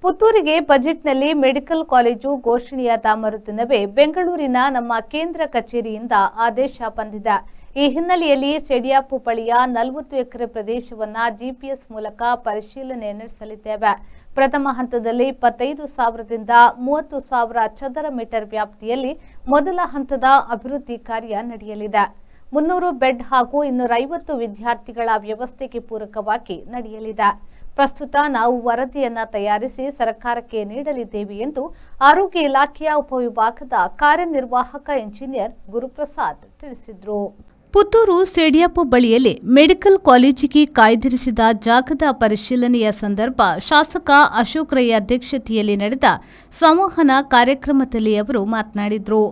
ಪುತ್ತೂರಿಗೆ ಬಜೆಟ್ನಲ್ಲಿ medical college ಘೋಷಣೆಯಾದ ಮರುದಿನವೇ ಬೆಂಗಳೂರಿನ ನಮ್ಮ ಕೇಂದ್ರ ಕಚೇರಿಯಿಂದ ಆದೇಶ ಬಂದಿದೆ. ಈ ಹಿನ್ನೆಲೆಯಲ್ಲಿ ಸೆಡಿಯಾಪು ಬಳಿಯ 40 ಎಕರೆ ಪ್ರದೇಶವನ್ನು ಜಿಪಿಎಸ್ ಮೂಲಕ ಪರಿಶೀಲನೆ ನಡೆಸಲಿದ್ದೇವೆ. ಪ್ರಥಮ ಹಂತದಲ್ಲಿ 25,000ದಿಂದ 30,000 ಚದರ ಮೀಟರ್ ವ್ಯಾಪ್ತಿಯಲ್ಲಿ ಮೊದಲ ಹಂತದ ಅಭಿವೃದ್ಧಿ ಕಾರ್ಯ ನಡೆಯಲಿದೆ. 300 ಬೆಡ್ ಹಾಗೂ 250 ವಿದ್ಯಾರ್ಥಿಗಳ ವ್ಯವಸ್ಥೆಗೆ ಪೂರಕವಾಗಿ ನಡೆಯಲಿದೆ. ಪ್ರಸ್ತುತ ನಾವು ವರದಿಯನ್ನು ತಯಾರಿಸಿ ಸರ್ಕಾರಕ್ಕೆ ನೀಡಲಿದ್ದೇವೆ ಎಂದು ಆರೋಗ್ಯ ಇಲಾಖೆಯ ಉಪವಿಭಾಗದ ಕಾರ್ಯನಿರ್ವಾಹಕ ಇಂಜಿನಿಯರ್ ಗುರುಪ್ರಸಾದ್ ತಿಳಿಸಿದರು. ಪುತ್ತೂರು ಸೆಡಿಯಾಪು ಬಳಿಯಲ್ಲಿ ಮೆಡಿಕಲ್ ಕಾಲೇಜಿಗೆ ಕಾಯ್ದಿರಿಸಿದ ಜಾಗದ ಪರಿಶೀಲನೆಯ ಸಂದರ್ಭ ಶಾಸಕ ಅಶೋಕ್ ರೈ ಅಧ್ಯಕ್ಷತೆಯಲ್ಲಿ ನಡೆದ ಸಂವಹನ ಕಾರ್ಯಕ್ರಮದಲ್ಲಿ ಅವರು ಮಾತನಾಡಿದರು.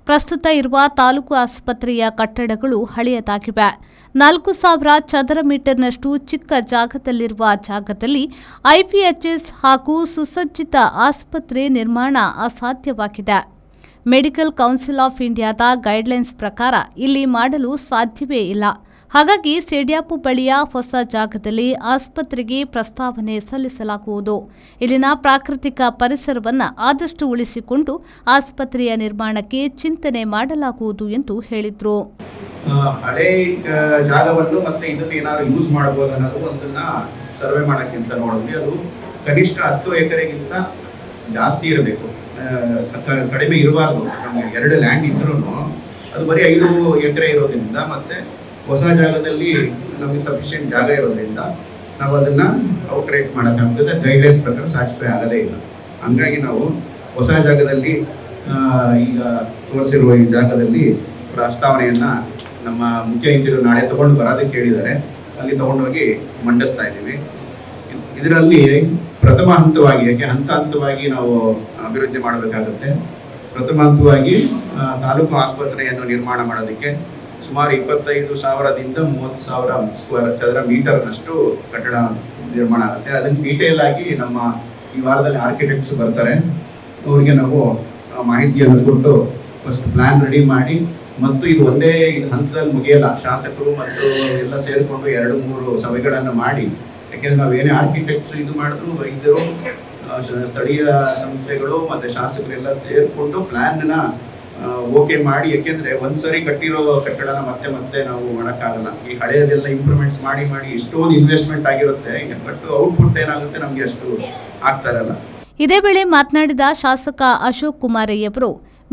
ಪ್ರಸ್ತುತ ಇರುವ ತಾಲೂಕು ಆಸ್ಪತ್ರೆಯ ಕಟ್ಟಡಗಳು ಹಳೆಯದಾಗಿವೆ. 4,000 ಚದರ ಮೀಟರ್ನಷ್ಟು ಚಿಕ್ಕ ಜಾಗದಲ್ಲಿರುವ ಜಾಗದಲ್ಲಿ ಐಪಿಎಚ್ಎಸ್ ಹಾಗೂ ಸುಸಜ್ಜಿತ ಆಸ್ಪತ್ರೆ ನಿರ್ಮಾಣ ಅಸಾಧ್ಯವಾಗಿದೆ. ಮೆಡಿಕಲ್ ಕೌನ್ಸಿಲ್ ಆಫ್ ಇಂಡಿಯಾದ ಗೈಡ್ಲೈನ್ಸ್ ಪ್ರಕಾರ ಇಲ್ಲಿ ಮಾಡಲು ಸಾಧ್ಯವೇ ಇಲ್ಲ. ಹಾಗಾಗಿ ಸೆಡಿಯಾಪು ಬಳಿಯ ಹೊಸ ಜಾಗದಲ್ಲಿ ಆಸ್ಪತ್ರೆಗೆ ಪ್ರಸ್ತಾವನೆ ಸಲ್ಲಿಸಲಾಗುವುದು. ಇಲ್ಲಿನ ಪ್ರಾಕೃತಿಕ ಪರಿಸರವನ್ನು ಆದಷ್ಟು ಉಳಿಸಿಕೊಂಡು ಆಸ್ಪತ್ರೆಯ ನಿರ್ಮಾಣಕ್ಕೆ ಚಿಂತನೆ ಮಾಡಲಾಗುವುದು ಎಂದು ಹೇಳಿದರು. ಹಳೆ ಜಾಗವನ್ನು ಮತ್ತೆ ಇದಕ್ಕೆ ಏನಾದ್ರು ಯೂಸ್ ಮಾಡಬಹುದು ಅನ್ನೋದು ಒಂದನ್ನ ಸರ್ವೆ ಮಾಡೋಕ್ಕಿಂತ ನೋಡಿದ್ವಿ. ಅದು ಕನಿಷ್ಠ 10 ಎಕರೆಗಿಂತ ಜಾಸ್ತಿ ಇರಬೇಕು, ಕಡಿಮೆ ಇರಬಾರ್ದು. ನಮಗೆ 2 ಲ್ಯಾಂಡ್ ಇದ್ರೂ ಅದು ಬರೀ 5 ಎಕರೆ ಇರೋದ್ರಿಂದ ಮತ್ತೆ ಹೊಸ ಜಾಗದಲ್ಲಿ ನಮಗೆ ಸಫಿಷಿಯೆಂಟ್ ಜಾಗ ಇರೋದ್ರಿಂದ ನಾವು ಅದನ್ನ ಔಟ್ರೇಟ್ ಮಾಡೋಕ್ಕಾಗ್ತದೆ. ಗೈಡ್ಲೈನ್ಸ್ ಪ್ರಕಾರ ಸ್ಯಾಟಿಸ್ಫೈ ಆಗೋದೇ ಇಲ್ಲ. ಹಂಗಾಗಿ ನಾವು ಹೊಸ ಜಾಗದಲ್ಲಿ ಈಗ ತೋರಿಸಿರುವ ಈ ಜಾಗದಲ್ಲಿ ಪ್ರಸ್ತಾವನೆಯನ್ನ ನಮ್ಮ ಮುಖ್ಯ ಇಂಜಿನಿಯರ್ ನಾಳೆ ತಗೊಂಡು ಬರೋದಕ್ಕೆ ಹೇಳಿದ್ದಾರೆ. ಅಲ್ಲಿ ತಗೊಂಡೋಗಿ ಮಂಡಿಸ್ತಾ ಇದ್ದೀವಿ. ಇದರಲ್ಲಿ ಪ್ರಥಮ ಹಂತವಾಗಿ, ಯಾಕೆ ಹಂತವಾಗಿ ನಾವು ಅಭಿವೃದ್ಧಿ ಮಾಡಬೇಕಾಗುತ್ತೆ. ಪ್ರಥಮ ಹಂತವಾಗಿ ತಾಲೂಕು ಆಸ್ಪತ್ರೆಯನ್ನು ನಿರ್ಮಾಣ ಮಾಡೋದಕ್ಕೆ ಸುಮಾರು 25,000ದಿಂದ 30,000 ಚದರ ಮೀಟರ್ನಷ್ಟು ಕಟ್ಟಡ ನಿರ್ಮಾಣ ಆಗುತ್ತೆ. ಅದನ್ನು ಡೀಟೇಲ್ ಆಗಿ ನಮ್ಮ ಈ ವಾರದಲ್ಲಿ ಆರ್ಕಿಟೆಕ್ಟ್ಸ್ ಬರ್ತಾರೆ. ಅವರಿಗೆ ನಾವು ಮಾಹಿತಿಯನ್ನು ಕೊಟ್ಟು ಫಸ್ಟ್ ಪ್ಲಾನ್ ರೆಡಿ ಮಾಡಿ, ಮತ್ತು ಇದು ಒಂದೇ ಹಂತದಲ್ಲಿ ಮುಗಿಯಲ್ಲ. ಶಾಸಕರು ಮತ್ತು ಎಲ್ಲ ಸೇರಿಕೊಂಡು 2-3 ಸಭೆಗಳನ್ನು ಮಾಡಿ, ಯಾಕೆಂದ್ರೆ ನಾವೇನೇ ಆರ್ಕಿಟೆಕ್ಟ್ಸ್ ಇದು ಮಾಡಿದ್ರು ವೈದ್ಯರು, ಸ್ಥಳೀಯ ಸಂಸ್ಥೆಗಳು ಮತ್ತೆ ಶಾಸಕರೆಲ್ಲ ಸೇರಿಕೊಂಡು ಪ್ಲಾನ್ನ ಓಕೆ ಮಾಡಿ, ಯಾಕೆಂದ್ರೆ ಒಂದ್ಸರಿ ಕಟ್ಟಿರೋ ಕಟ್ಟಡನ ಮತ್ತೆ ನಾವು ಮಾಡೋಕ್ಕಾಗಲ್ಲ. ಈ ಹಳೆಯದೆಲ್ಲ ಇಂಪ್ರೂವ್ಮೆಂಟ್ಸ್ ಮಾಡಿ ಎಷ್ಟೊಂದು ಇನ್ವೆಸ್ಟ್ಮೆಂಟ್ ಆಗಿರುತ್ತೆ, ಬಟ್ ಔಟ್ಪುಟ್ ಏನಾಗುತ್ತೆ ನಮ್ಗೆ ಅಷ್ಟು ಆಗ್ತಾ ಇರಲ್ಲ. ಇದೇ ವೇಳೆ ಮಾತನಾಡಿದ ಶಾಸಕ ಅಶೋಕ್ ಕುಮಾರಯ್ಯವರು,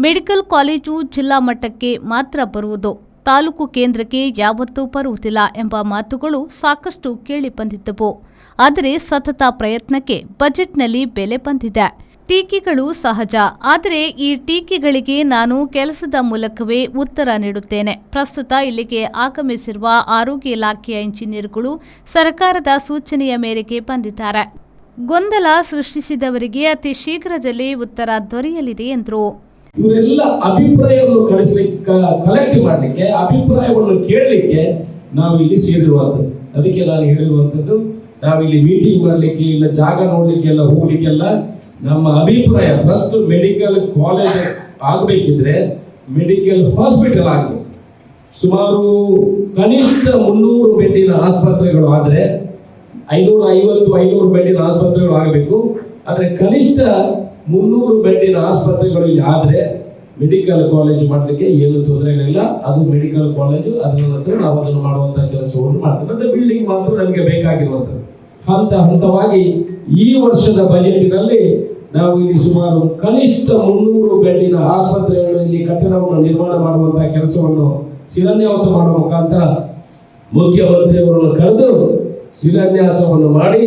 ಮೆಡಿಕಲ್ ಕಾಲೇಜು ಜಿಲ್ಲಾ ಮಟ್ಟಕ್ಕೆ ಮಾತ್ರ ಬರುವುದು, ತಾಲೂಕು ಕೇಂದ್ರಕ್ಕೆ ಯಾವತ್ತೂ ಬರುವುದಿಲ್ಲ ಎಂಬ ಮಾತುಗಳು ಸಾಕಷ್ಟು ಕೇಳಿ ಬಂದಿದ್ದವು. ಆದರೆ ಸತತ ಪ್ರಯತ್ನಕ್ಕೆ ಬಜೆಟ್ನಲ್ಲಿ ಬೆಲೆ ಬಂದಿದೆ. ಟೀಕೆಗಳು ಸಹಜ, ಆದರೆ ಈ ಟೀಕೆಗಳಿಗೆ ನಾನು ಕೆಲಸದ ಮೂಲಕವೇ ಉತ್ತರ ನೀಡುತ್ತೇನೆ. ಪ್ರಸ್ತುತ ಇಲ್ಲಿಗೆ ಆಗಮಿಸಿರುವ ಆರೋಗ್ಯ ಇಲಾಖೆಯ ಇಂಜಿನಿಯರ್ಗಳು ಸರ್ಕಾರದ ಸೂಚನೆಯ ಮೇರೆಗೆ ಬಂದಿದ್ದಾರೆ. ಗೊಂದಲ ಸೃಷ್ಟಿಸಿದವರಿಗೆ ಅತಿ ಶೀಘ್ರದಲ್ಲಿ ಉತ್ತರ ದೊರೆಯಲಿದೆ ಎಂದರು. ಇವರೆಲ್ಲ ಅಭಿಪ್ರಾಯವನ್ನು ಕಲೆಕ್ಟ್ ಮಾಡಲಿಕ್ಕೆ, ಅಭಿಪ್ರಾಯವನ್ನು ಕೇಳಲಿಕ್ಕೆ ನಾವು ಇಲ್ಲಿ ಸೇರಿರುವಂಥದ್ದು. ಅದಕ್ಕೆ ನಾನು ಹೇಳಿರುವಂಥದ್ದು, ನಾವಿಲ್ಲಿ ಮೀಟಿಂಗ್ ಮಾಡಲಿಕ್ಕೆ ಇಲ್ಲ, ಜಾಗ ನೋಡ್ಲಿಕ್ಕೆ ಎಲ್ಲ ಹೋಗ್ಲಿಕ್ಕೆಲ್ಲ ನಮ್ಮ ಅಭಿಪ್ರಾಯ ಫಸ್ಟ್ ಮೆಡಿಕಲ್ ಕಾಲೇಜ್ ಆಗಬೇಕಿದ್ರೆ ಮೆಡಿಕಲ್ ಹಾಸ್ಪಿಟಲ್ ಆಗಬೇಕು. ಸುಮಾರು ಕನಿಷ್ಠ 300 ಬೆಡ್ಡಿನ ಆಸ್ಪತ್ರೆಗಳು ಆದರೆ 550-500 ಬೆಡ್ಡಿನ ಆಸ್ಪತ್ರೆಗಳು ಆಗಬೇಕು. ಆದರೆ ಕನಿಷ್ಠ 300 ಬೆಡ್ಡಿನ ಆಸ್ಪತ್ರೆಗಳು ಇಲ್ಲಿ ಆದರೆ ಮೆಡಿಕಲ್ ಕಾಲೇಜ್ ಮಾಡಲಿಕ್ಕೆ ಏನು ತೊಂದರೆಗಳಿಲ್ಲ. ಅದು ಮೆಡಿಕಲ್ ಕಾಲೇಜು, ಅದರ ನಂತರ ನಾವು ಅದನ್ನು ಮಾಡುವಂತಹ ಕೆಲಸವನ್ನು ಮಾಡ್ತೇವೆ. ಮತ್ತೆ ಬಿಲ್ಡಿಂಗ್ ಮಾತ್ರ ನಮಗೆ ಬೇಕಾಗಿರುವಂಥದ್ದು. ಹಂತವಾಗಿ ಈ ವರ್ಷದ ಬಜೆಟ್ನಲ್ಲಿ ನಾವು ಇಲ್ಲಿ ಸುಮಾರು ಕನಿಷ್ಠ 300 ಬೆಡ್ಡಿನ ಆಸ್ಪತ್ರೆಗಳಲ್ಲಿ ಕಟ್ಟಡವನ್ನು ನಿರ್ಮಾಣ ಮಾಡುವಂತಹ ಕೆಲಸವನ್ನು ಶಿಲಾನ್ಯಾಸ ಮಾಡುವ ಮುಖಾಂತರ ಮುಖ್ಯಮಂತ್ರಿಯವರನ್ನು ಕರೆದು ಶಿಲಾನ್ಯಾಸವನ್ನು ಮಾಡಿ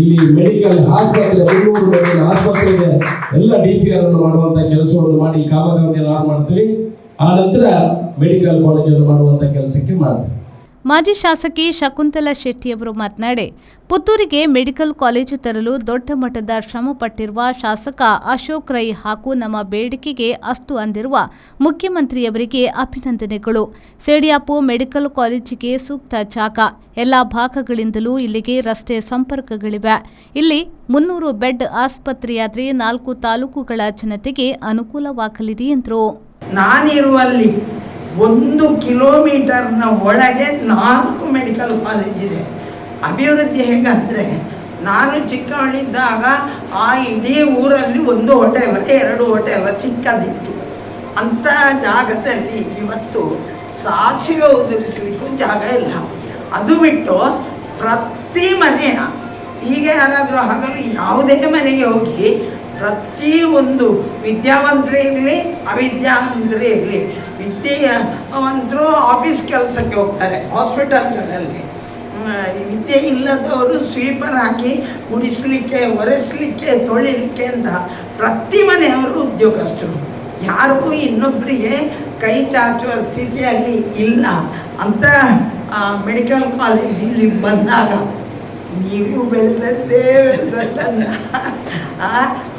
ಇಲ್ಲಿ ಮೆಡಿಕಲ್ ಆಸ್ಪತ್ರೆ 300 ಬೆಡ್ಡಿನ ಆಸ್ಪತ್ರೆಗೆ ಎಲ್ಲ DPR ಅನ್ನು ಮಾಡುವಂತಹ ಕೆಲಸವನ್ನು ಮಾಡಿ ಕಾಮಗಾರಿಯನ್ನು ಆರಂಭ ಮಾಡ್ತೀವಿ. ಆ ನಂತರ ಮೆಡಿಕಲ್ ಕಾಲೇಜನ್ನು ಮಾಡುವಂತಹ ಕೆಲಸಕ್ಕೆ ಮಾಡ್ತೀವಿ. ಮಾಜಿ ಶಾಸಕಿ ಶಕುಂತಲಾ ಶೆಟ್ಟಿಯವರು ಮಾತನಾಡಿ, ಪುತ್ತೂರಿಗೆ ಮೆಡಿಕಲ್ ಕಾಲೇಜು ತರಲು ದೊಡ್ಡ ಮಟ್ಟದ ಶ್ರಮ ಪಟ್ಟಿರುವ ಶಾಸಕ ಅಶೋಕ್ ರೈ ಹಾಗೂ ನಮ್ಮ ಬೇಡಿಕೆಗೆ ಅಸ್ತು ಅಂದಿರುವ ಮುಖ್ಯಮಂತ್ರಿಯವರಿಗೆ ಅಭಿನಂದನೆಗಳು. ಸೆಡಿಯಾಪು ಮೆಡಿಕಲ್ ಕಾಲೇಜಿಗೆ ಸೂಕ್ತ ಜಾಗ, ಎಲ್ಲ ಭಾಗಗಳಿಂದಲೂ ಇಲ್ಲಿಗೆ ರಸ್ತೆ ಸಂಪರ್ಕಗಳಿವೆ. ಇಲ್ಲಿ 300 ಬೆಡ್ ಆಸ್ಪತ್ರೆಯಾದರೆ 4 ತಾಲೂಕುಗಳ ಜನತೆಗೆ ಅನುಕೂಲವಾಗಲಿದೆ ಎಂದರು. ನಾನಿರುವಲ್ಲಿ 1 ಕಿಲೋಮೀಟರ್ನ ಒಳಗೆ 4 ಮೆಡಿಕಲ್ ಕಾಲೇಜ್ ಇದೆ. ಅಭಿವೃದ್ಧಿ ಹೇಗಂದರೆ ನಾನು ಚಿಕ್ಕವಳಿದ್ದಾಗ ಆ ಇಡೀ ಊರಲ್ಲಿ ಒಂದು ಹೋಟೆಲ್, 2 ಹೋಟೆಲ್ ಚಿಕ್ಕದಿತ್ತು. ಅಂಥ ಜಾಗದಲ್ಲಿ ಇವತ್ತು ಸಾಸಿವೆ ಉದುರಿಸಲಿಕ್ಕೂ ಜಾಗ ಇಲ್ಲ. ಅದು ಬಿಟ್ಟು ಪ್ರತಿ ಮನೆಯ, ಈಗ ಯಾರಾದರೂ ಹಗಲು ಯಾವುದೇ ಮನೆಗೆ ಹೋಗಿ ಪ್ರತಿಯೊಂದು ವಿದ್ಯಾವಂತರೇ ಇರಲಿ ಅವಿದ್ಯಾವಂತರೇ ಇರಲಿ, ವಿದ್ಯಾವಂತರು ಆಫೀಸ್ ಕೆಲಸಕ್ಕೆ ಹೋಗ್ತಾರೆ, ಹಾಸ್ಪಿಟಲ್ಗಳಲ್ಲಿ. ವಿದ್ಯೆ ಇಲ್ಲದವರು ಸ್ವೀಪರ್ ಹಾಕಿ ಗುಡಿಸಲಿಕ್ಕೆ, ಒರೆಸಲಿಕ್ಕೆ, ತೊಳಿಲಿಕ್ಕೆ ಅಂತ ಪ್ರತಿ ಮನೆಯವರು ಉದ್ಯೋಗಸ್ಥರು. ಯಾರಿಗೂ ಇನ್ನೊಬ್ಬರಿಗೆ ಕೈ ಚಾಚುವ ಸ್ಥಿತಿಯಲ್ಲಿ ಇಲ್ಲ ಅಂತ ಮೆಡಿಕಲ್ ಕಾಲೇಜ್ ಇಲ್ಲಿ ಬಂದಾಗ ನೀವು ಬೆಳೆದದ್ದೇ ಬೆಳೆದಲ್ಲ,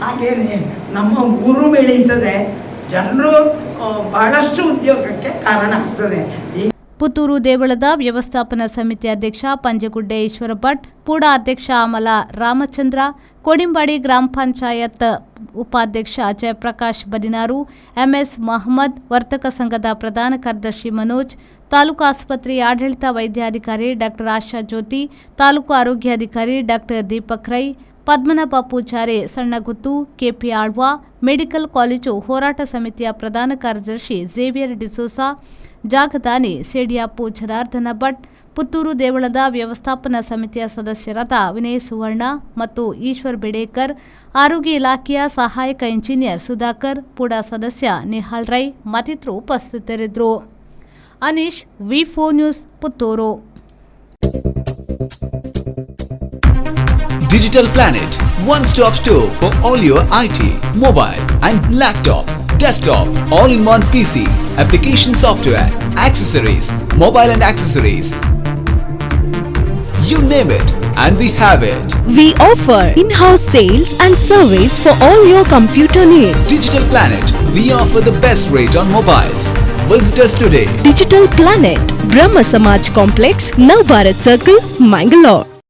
ಹಾಗೇನೆ ನಮ್ಮ ಊರು ಬೆಳೀತದೆ, ಜನರು ಬಹಳಷ್ಟು ಉದ್ಯೋಗಕ್ಕೆ ಕಾರಣ ಆಗ್ತದೆ. ಪುತ್ತೂರು ದೇವಳದ ವ್ಯವಸ್ಥಾಪನಾ ಸಮಿತಿ ಅಧ್ಯಕ್ಷ ಪಂಜಗುಡ್ಡೆ ಈಶ್ವರ ಭಟ್, ಪೂಡಾ ಅಧ್ಯಕ್ಷ ಅಮಲ ರಾಮಚಂದ್ರ, ಕೋಡಿಂಬಾಡಿ ಗ್ರಾಮ ಪಂಚಾಯತ್ ಉಪಾಧ್ಯಕ್ಷ ಜಯಪ್ರಕಾಶ್ ಬದಿನಾರು, ಎಂಎಸ್ ಮಹಮ್ಮದ್, ವರ್ತಕ ಸಂಘದ ಪ್ರಧಾನ ಕಾರ್ಯದರ್ಶಿ ಮನೋಜ್, ತಾಲೂಕು ಆಸ್ಪತ್ರೆ ಆಡಳಿತ ವೈದ್ಯಾಧಿಕಾರಿ ಡಾಕ್ಟರ್ ಆಶಾ ಜ್ಯೋತಿ, ತಾಲೂಕು ಆರೋಗ್ಯಾಧಿಕಾರಿ doctor Deepak Rai, Padmanabha Poojary Sannagutthu, KP Alva, medical college ಹೋರಾಟ ಸಮಿತಿಯ ಪ್ರಧಾನ ಕಾರ್ಯದರ್ಶಿ ಝೇವಿಯರ್ ಡಿಸೋಸಾ, ಜಾಗದಾನಿ ಸೇಡಿಯಾಪು ಜನಾರ್ದನ ಭಟ್, ಪುತ್ತೂರು ದೇವಳದ ವ್ಯವಸ್ಥಾಪನಾ ಸಮಿತಿಯ ಸದಸ್ಯರಾದ ವಿನಯ್ ಸುವರ್ಣ ಮತ್ತು ಈಶ್ವರ್ ಬೇಡೇಕರ್, ಆರೋಗ್ಯ ಇಲಾಖೆಯ ಸಹಾಯಕ ಇಂಜಿನಿಯರ್ ಸುಧಾಕರ್, ಪೂಡಾ ಸದಸ್ಯ ನಿಹಾಲ್ ರೈ ಮತ್ತಿತರರು ಉಪಸ್ಥಿತರಿದ್ದರು. ಅನೀಶ್, ವಿ4 news, Puttur. Digital Planet, one-stop store for all your IT, mobile and laptop, desktop, all-in-one PC, application software, accessories, mobile and accessories. You name it and we have it. We offer in-house sales and service for all your computer needs. Digital Planet, we offer the best rate on mobiles. Visit us today. Digital Planet, Brahma Samaj Complex, Navbharat Circle, Mangalore.